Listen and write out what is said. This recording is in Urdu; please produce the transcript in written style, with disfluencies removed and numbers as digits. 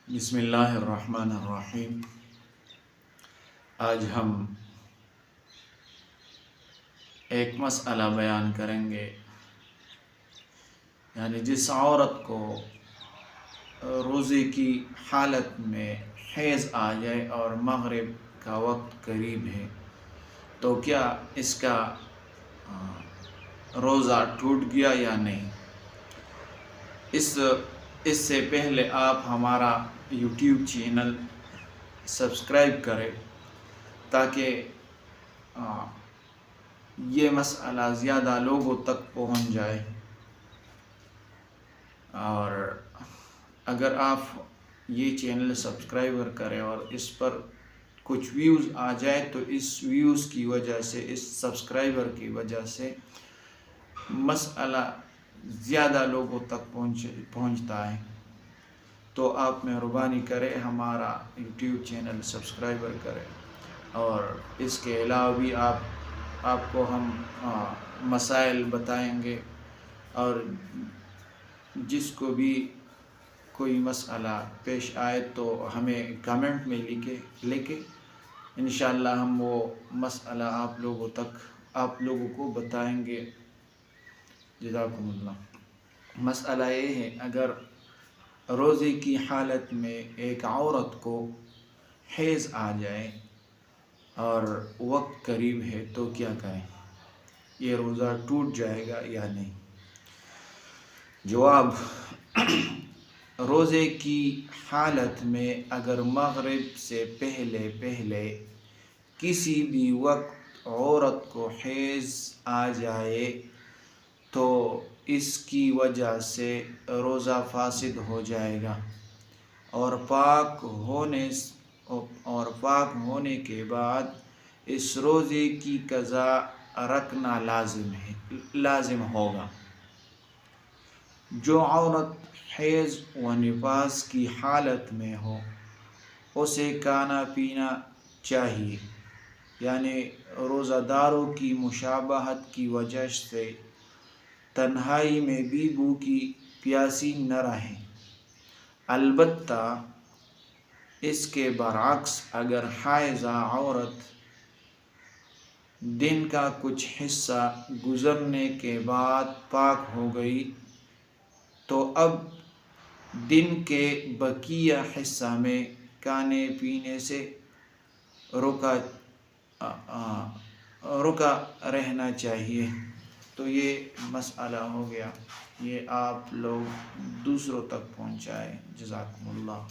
بسم اللہ الرحمن الرحیم۔ آج ہم ایک مسئلہ بیان کریں گے، یعنی جس عورت کو روزے کی حالت میں حیض آ جائے اور مغرب کا وقت قریب ہے تو کیا اس کا روزہ ٹوٹ گیا یا نہیں؟ اس سے پہلے آپ ہمارا یوٹیوب چینل سبسکرائب کریں تاکہ یہ مسئلہ زیادہ لوگوں تک پہنچ جائے، اور اگر آپ یہ چینل سبسکرائب کریں اور اس پر کچھ ویوز آ جائے تو اس ویوز کی وجہ سے، اس سبسکرائبر کی وجہ سے مسئلہ زیادہ لوگوں تک پہنچتا ہے۔ تو آپ مہربانی کریں ہمارا یوٹیوب چینل سبسکرائبر کریں، اور اس کے علاوہ بھی آپ کو ہم مسائل بتائیں گے، اور جس کو بھی کوئی مسئلہ پیش آئے تو ہمیں کمنٹ میں لکھے انشاءاللہ ہم وہ مسئلہ آپ لوگوں کو بتائیں گے۔ جزاکم اللہ۔ مسئلہ یہ ہے، اگر روزے کی حالت میں ایک عورت کو حیض آ جائے اور وقت قریب ہے تو کیا کریں؟ یہ روزہ ٹوٹ جائے گا یا نہیں؟ جواب: روزے کی حالت میں اگر مغرب سے پہلے کسی بھی وقت عورت کو حیض آ جائے تو اس کی وجہ سے روزہ فاسد ہو جائے گا، اور پاک ہونے کے بعد اس روزے کی قضا رکھنا لازم ہوگا۔ جو عورت حیض و نفاس کی حالت میں ہو اسے کھانا پینا چاہیے، یعنی روزہ داروں کی مشابہت کی وجہ سے تنہائی میں بھی بھوکی پیاسی نہ رہے۔ البتہ اس کے برعکس اگر حائضہ عورت دن کا کچھ حصہ گزرنے کے بعد پاک ہو گئی تو اب دن کے بقیہ حصہ میں کھانے پینے سے رکا رہنا چاہیے۔ تو یہ مسئلہ ہو گیا، یہ آپ لوگ دوسروں تک پہنچائیں۔ جزاکم اللہ۔